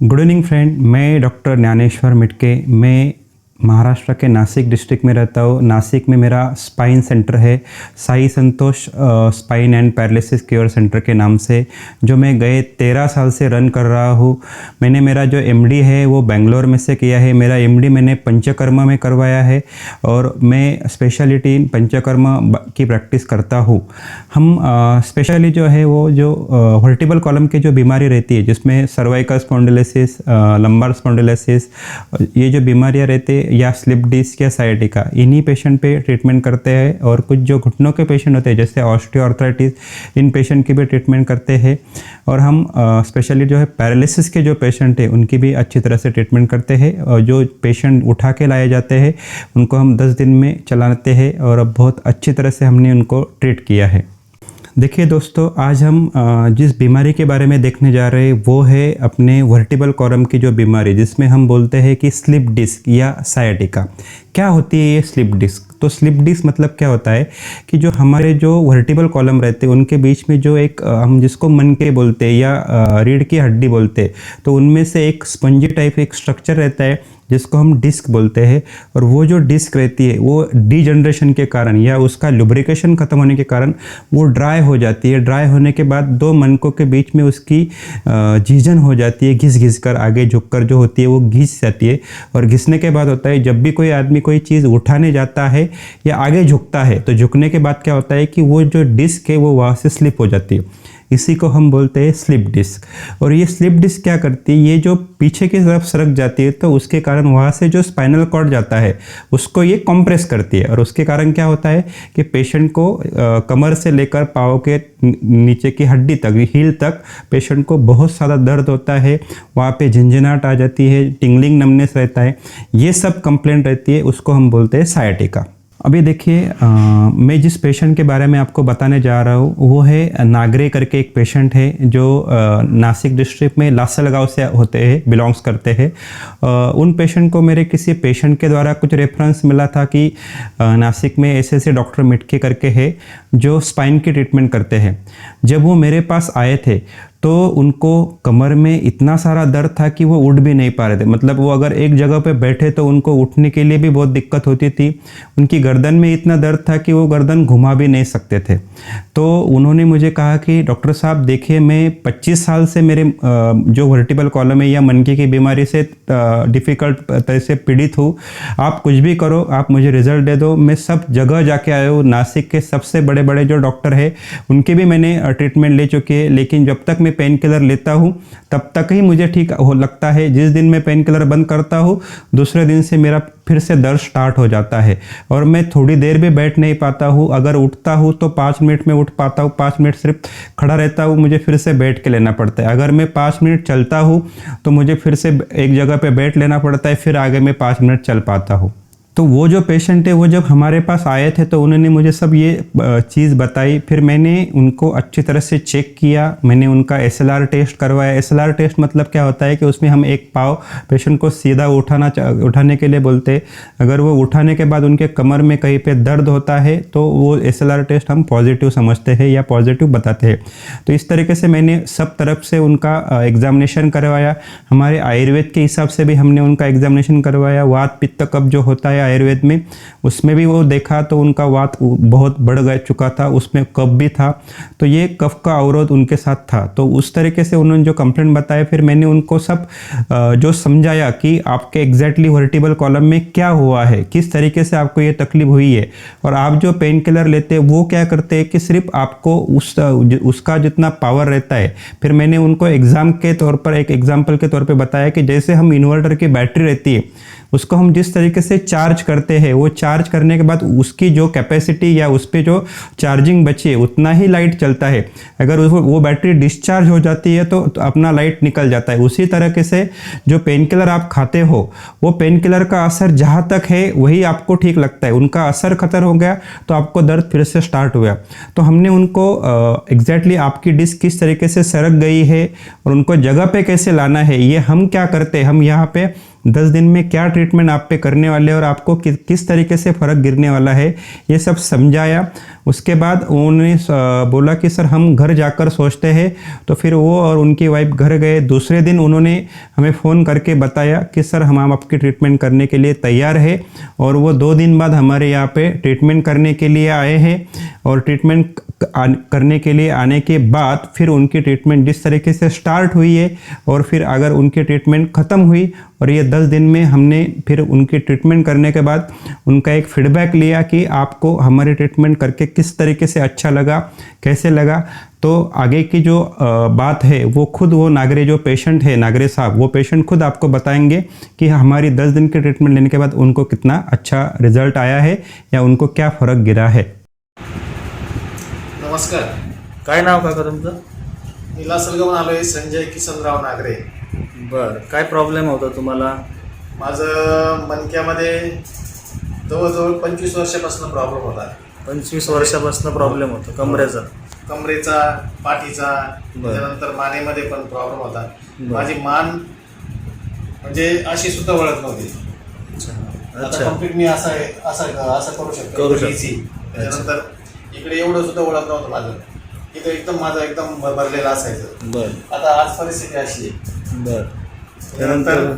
Good evening friend, मैं doctor Dnyaneshwar Mitke. मैं महाराष्ट्र के नासिक डिस्ट्रिक्ट में रहता हूँ। नासिक में मेरा स्पाइन सेंटर है, Sai Santosh spine and paralysis care centre के नाम से, जो मैं गए 13 साल से रन कर रहा हूँ। मैंने मेरा जो एमडी है वो बेंगलोर में से किया है। मेरा एमडी मैंने पंचकर्मा में करवाया है और मैं स्पेशलिटी इन पंचकर्मा की प्रैक्टिस करता हूँ। हम स्पेशली जो है वो जो वर्टिबल कॉलम की जो बीमारी रहती है, जिसमें सर्वाइकल स्पॉन्डिलोसिस, लंबार स्पॉन्डिलोसिस, ये जो बीमारियाँ रहती है, या स्लिप डिस्क या साइटिका, इन्हीं पेशेंट पे ट्रीटमेंट करते हैं। और कुछ जो घुटनों के पेशेंट होते हैं जैसे ऑस्टियोआर्थराइटिस, इन पेशेंट की भी ट्रीटमेंट करते हैं। और हम स्पेशली जो है पैरालिसिस के जो पेशेंट हैं उनकी भी अच्छी तरह से ट्रीटमेंट करते हैं। और जो पेशेंट उठा के लाए जाते हैं उनको हम 10 दिन में चलाते हैं और अब बहुत अच्छी तरह से हमने उनको ट्रीट किया है। देखिए दोस्तों, आज हम जिस बीमारी के बारे में देखने जा रहे हैं वो है अपने वर्टिबल कॉलम की जो बीमारी, जिसमें हम बोलते हैं कि स्लिप डिस्क या साइटिका। क्या होती है ये स्लिप डिस्क? तो स्लिप डिस्क मतलब क्या होता है कि जो हमारे जो वर्टिबल कॉलम रहते हैं उनके बीच में जो एक हम जिसको मनके बोलते हैं या रीढ़ की हड्डी बोलते हैं, तो उनमें से एक स्पंजी टाइप एक स्ट्रक्चर रहता है जिसको हम डिस्क बोलते हैं। और वो जो डिस्क रहती है वो डीजनरेशन के कारण या उसका लुब्रिकेशन खत्म होने के कारण वो ड्राई हो जाती है। ड्राई होने के बाद दो मनकों के बीच में उसकी झीझन हो जाती है, घिस घिस कर आगे झुक कर जो होती है वो घिस जाती है। और घिसने के बाद होता है, जब भी कोई आदमी कोई चीज़ उठाने जाता है या आगे झुकता है तो झुकने के बाद क्या होता है कि वो जो डिस्क है वो वहाँ से स्लिप हो जाती है। इसी को हम बोलते हैं स्लिप डिस्क। और ये स्लिप डिस्क क्या करती है, ये जो पीछे की तरफ सरक जाती है तो उसके कारण वहाँ से जो स्पाइनल कॉर्ड जाता है उसको ये कंप्रेस करती है। और उसके कारण क्या होता है कि पेशेंट को कमर से लेकर पाँव के नीचे की हड्डी तक, हील तक पेशेंट को बहुत ज़्यादा दर्द होता है। वहाँ पे झंझनाहट आ जाती है, टिंगलिंग नमनेस रहता है, ये सब कंप्लेंट रहती है, उसको हम बोलते हैं साइटिका। अभी देखिए, मैं जिस पेशेंट के बारे में आपको बताने जा रहा हूँ वो है नागरे करके एक पेशेंट है जो नासिक डिस्ट्रिक्ट में लासलगांव से होते हैं, बिलोंग्स करते हैं। उन पेशेंट को मेरे किसी पेशेंट के द्वारा कुछ रेफरेंस मिला था कि नासिक में ऐसे डॉक्टर मिटके करके है जो स्पाइन की ट्रीटमेंट करते हैं। जब वो मेरे पास आए थे तो उनको कमर में इतना सारा दर्द था कि वो उठ भी नहीं पा रहे थे। मतलब वो अगर एक जगह पे बैठे तो उनको उठने के लिए भी बहुत दिक्कत होती थी। उनकी गर्दन में इतना दर्द था कि वो गर्दन घुमा भी नहीं सकते थे। तो उन्होंने मुझे कहा कि डॉक्टर साहब देखिए, मैं 25 साल से मेरे जो वर्टिबल कॉलम है या मनके की बीमारी से डिफ़िकल्ट तरह से पीड़ित हूँ। आप कुछ भी करो, आप मुझे रिजल्ट दे दो। मैं सब जगह जाके आया हूँ, नासिक के सबसे बड़े बड़े जो डॉक्टर है उनके भी मैंने ट्रीटमेंट ले चुके हैं, लेकिन जब तक मैं पेन किलर लेता हूँ तब तक ही मुझे ठीक हो लगता है। जिस दिन मैं पेन किलर बंद करता हूँ दूसरे दिन से मेरा फिर से दर्द स्टार्ट हो जाता है और मैं थोड़ी देर भी बैठ नहीं पाता हूँ। अगर उठता हूँ तो 5 मिनट में उठ पाता हूँ, 5 मिनट सिर्फ खड़ा रहता हूँ, मुझे फिर से बैठ के लेना पड़ता है। अगर मैं 5 मिनट चलता हूँ तो मुझे फिर से एक जगह पे बैठ लेना पड़ता है, फिर आगे मैं 5 मिनट चल पाता हूँ। तो वो जो पेशेंट है वो जब हमारे पास आए थे तो उन्होंने मुझे सब ये चीज़ बताई। फिर मैंने उनको अच्छी तरह से चेक किया, मैंने उनका एसएलआर टेस्ट करवाया। एसएलआर टेस्ट मतलब क्या होता है कि उसमें हम एक पाँव पेशेंट को सीधा उठाने के लिए बोलते हैं। अगर वो उठाने के बाद उनके कमर में कहीं पे दर्द होता है तो वो एसएलआर टेस्ट हम पॉजिटिव समझते हैं या पॉजिटिव बताते हैं। तो इस तरीके से मैंने सब तरफ से उनका एग्जामिनेशन करवाया। हमारे आयुर्वेद के हिसाब से भी हमने उनका एग्जामिनेशन करवाया। वात पित्त कफ जो होता है आयुर्वेद में, उसमें भी वो देखा तो उनका वात बहुत बढ़ गया चुका था, उसमें कफ भी था, तो ये कफ का अवरोध उनके साथ था। तो उस तरीके से उन्होंने जो कंप्लेंट बताया, फिर मैंने उनको सब जो समझाया कि आपके एग्जैक्टली वर्टिबल कॉलम में क्या हुआ है, किस तरीके से आपको ये तकलीफ हुई है, और आप जो पेन किलर लेते हैं वो क्या करते हैं कि सिर्फ आपको उसका जितना पावर रहता है। फिर मैंने उनको एग्जाम के तौर पर एक एग्जाम्पल के तौर पर बताया कि जैसे हम इन्वर्टर की बैटरी रहती है उसको हम जिस तरीके से चार्ज करते हैं, वो चार्ज करने के बाद उसकी जो कैपेसिटी या उस पर जो चार्जिंग बची है उतना ही लाइट चलता है। अगर वो बैटरी डिस्चार्ज हो जाती है तो अपना लाइट निकल जाता है। उसी तरीके से जो पेन किलर आप खाते हो वो पेन किलर का असर जहाँ तक है वही आपको ठीक लगता है। उनका असर खत्म हो गया तो आपको दर्द फिर से स्टार्ट हुआ। तो हमने उनको एग्जैक्टली आपकी डिस्क किस तरीके से सरक गई है और उनको जगह पे कैसे लाना है, ये हम क्या करते हैं, हम यहाँ पे 10 दिन में क्या ट्रीटमेंट आप पे करने वाले हैं और आपको किस तरीके से फ़र्क गिरने वाला है, ये सब समझाया। उसके बाद उन्होंने बोला कि सर हम घर जाकर सोचते हैं। तो फिर वो और उनकी वाइफ घर गए। दूसरे दिन उन्होंने हमें फ़ोन करके बताया कि सर हम आपकी ट्रीटमेंट करने के लिए तैयार है, और वो 2 दिन बाद हमारे यहाँ पे ट्रीटमेंट करने के लिए आए हैं। और ट्रीटमेंट करने के लिए आने के बाद फिर उनकी ट्रीटमेंट जिस तरीके से स्टार्ट हुई है, और फिर अगर उनकी ट्रीटमेंट ख़त्म हुई और ये 10 दिन में हमने फिर उनकी ट्रीटमेंट करने के बाद उनका एक फीडबैक लिया कि आपको हमारी ट्रीटमेंट करके किस तरीके से अच्छा लगा, कैसे लगा। तो आगे की जो बात है वो खुद वो नागरे जो पेशेंट है, नागरे साहब, वो पेशेंट खुद आपको बताएंगे कि हमारी 10 दिन की ट्रीटमेंट लेने के बाद उनको कितना अच्छा रिजल्ट आया है या उनको क्या फ़र्क गिरा है। नमस्कार, काय नाव काका तुमचं? मी लासलगावहून आलोय, संजय किसनराव नागरे. बरं, काय प्रॉब्लेम होता तुम्हाला? माझं मणक्यामध्ये जवळजवळ 25 वर्षापासून प्रॉब्लेम होता. 25 वर्षापासून प्रॉब्लेम होता कमरेचा? कमरेचा, पाठीचा, त्यानंतर मानेमध्ये पण प्रॉब्लेम होता. माझी मान म्हणजे अशी सुद्धा वळत नव्हती. आता कम्प्लीट मी असं करू शकतो. त्यानंतर इकडे एवढं सुद्धा वळत नव्हतं माझं. इथं एकदम माझं एकदम भरलेलं असायचं. बरं. आता आज परिस्थिती अशी आहे. बरं. त्यानंतर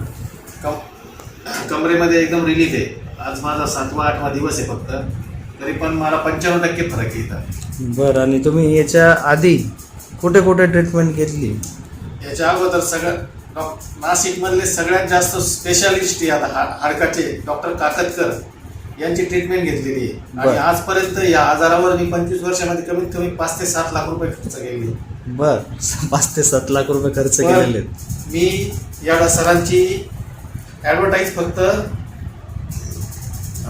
कमरेमध्ये एकदम रिलीफ आहे. आज माझा 7वा-8वा दिवस आहे फक्त, तरी पण मला 95% फरक येतात. बरं. आणि तुम्ही याच्या आधी कुठे कुठे ट्रीटमेंट घेतली? याच्या अगोदर नाशिकमधले सगळ्यात जास्त स्पेशालिस्ट आता हाडकाचे डॉक्टर काकतकर यांची ट्रीटमेंट घेतलेली आहे. आणि आजपर्यंत या आजारावर मी 25 वर्षामध्ये कमीत कमी 5 ते 7 लाख रुपये खर्च केले. बर, 5 ते 7 लाख रुपये खर्च केलेले. मी या सरांची ॲडव्हर्टाईज फक्त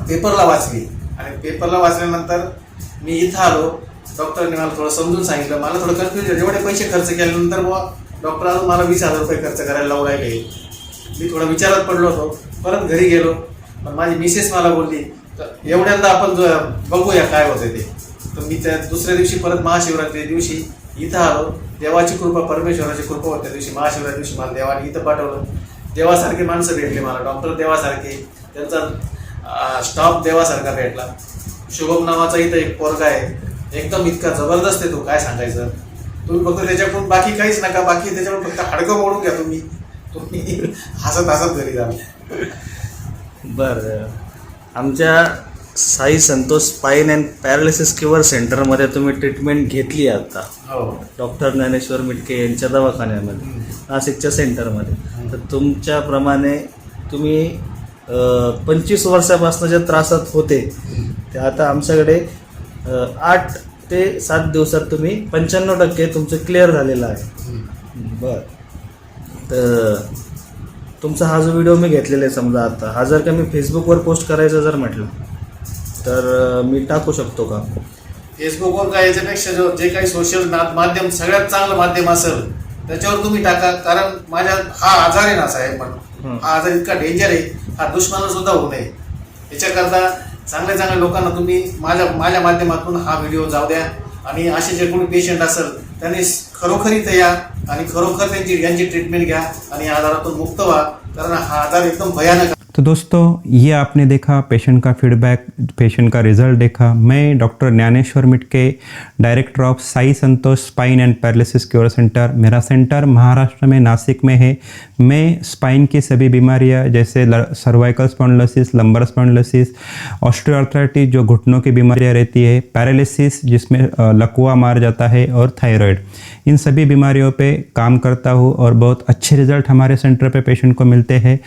पेपरला वाचली, आणि पेपरला वाचल्यानंतर मी इथं आलो. डॉक्टरने मला थोडं समजून सांगितलं. मला थोडं कन्फ्युजन, एवढे पैसे खर्च केल्यानंतर डॉक्टर अजून मला 20,000 रुपये खर्च करायला लावून राहिले. मी थोडं विचारात पडलो होतो. परत घरी गेलो, पण माझी मिसेस मला बोलली एवढ्यांदा आपण बघूया काय होते ते. तर मी त्या दुसऱ्या दिवशी परत महाशिवरात्री दिवशी इथं आलो. देवाची कृपा, परमेश्वराची कृपा होती. त्या दिवशी महाशिवरात्री दिवशी मला देवाने इथं पाठवलं. देवासारखे माणसं भेटले मला, डॉक्टर देवासारखे, त्यांचा स्टाफ देवासारखा भेटला. शुभम नावाचा इथं एक पोरगा आहे, एकदम इतका जबरदस्त आहे तो, काय सांगायचं. तुम्ही फक्त त्याच्याकडून बाकी काहीच नका, बाकी त्याच्याकडून फक्त हाडकं मोडून घ्या. तुम्ही हसत हसत घरी जा. बरं. आमच्या Sai Santosh spine and paralysis care सेंटरमध्ये तुम्ही ट्रीटमेंट घेतली आहे आता. हो. डॉक्टर ज्ञानेश्वर मिटके यांच्या दवाखान्यामध्ये, नाशिकच्या सेंटरमध्ये. तर तुमच्याप्रमाणे तुम्ही 25 वर्षापासून ज्या त्रासात होते ते आता आमच्याकडे 8 ते 7 दिवसात तुम्ही 95% तुमचं क्लिअर झालेलं आहे. बरं. तर तुमचा हा जो व्हिडिओ मी घेतलेला आहे, समजा आता हा जर का मी फेसबुकवर पोस्ट करायचं जर म्हटलं तर मी टाकू शकतो का? फेसबुकवर काय, याच्यापेक्षा जे काही सोशल माध्यम सगळ्यात चांगलं माध्यम असेल त्याच्यावर तुम्ही टाका. कारण माझ्या हा आजार आहे ना साहेब, पण हा आजार इतका डेंजर आहे, हा दुश्मनाला सुद्धा होऊ नये. याच्याकरता चांगल्या लोकांना तुम्ही माझ्या माध्यमातून हा व्हिडिओ जाऊ द्या. आणि असे जे कोणी पेशंट असेल त्यांनी खरोखरीत या आणि खरोखर यांची ट्रीटमेंट घ्या आणि आजारातून मुक्त व्हा, कारण हा आजार एकदम भयानक. तो दोस्तों, ये आपने देखा पेशेंट का फीडबैक, पेशेंट का रिजल्ट देखा। मैं doctor Dnyaneshwar Mitke, director of Sai Santosh spine and paralysis cure centre. मेरा सेंटर महाराष्ट्र में नासिक में है। मैं स्पाइन की सभी बीमारियां जैसे cervical spondylosis, lumbar spondylosis, osteoarthritis जो घुटनों की बीमारियां रहती है, पैरालिसिस जिसमें लकवा मार जाता है, और थायराइड, इन सभी बीमारियों पे काम करता हूँ और बहुत अच्छे रिजल्ट हमारे सेंटर पे पेशेंट को मिलते हैं।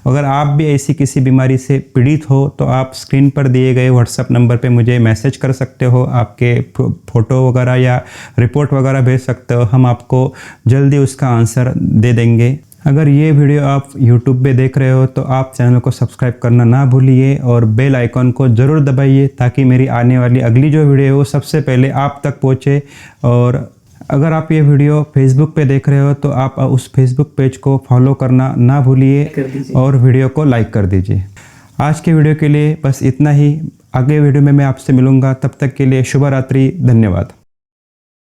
अगर आप भी ऐसी किसी बीमारी से पीड़ित हो तो आप स्क्रीन पर दिए गए व्हाट्सएप नंबर पे मुझे मैसेज कर सकते हो, आपके फ़ोटो वगैरह या रिपोर्ट वगैरह भेज सकते हो, हम आपको जल्दी उसका आंसर दे देंगे। अगर ये वीडियो आप YouTube पे देख रहे हो तो आप चैनल को सब्सक्राइब करना ना भूलिए और बेल आइकॉन को ज़रूर दबाइए ताकि मेरी आने वाली अगली जो वीडियो है वो सबसे पहले आप तक पहुँचे। और अगर आप ये वीडियो फेसबुक पे देख रहे हो तो आप उस फेसबुक पेज को फॉलो करना ना भूलिए और वीडियो को लाइक कर दीजिए। आज के वीडियो के लिए बस इतना ही। आगे वीडियो में मैं आपसे मिलूँगा, तब तक के लिए शुभ रात्रि, धन्यवाद।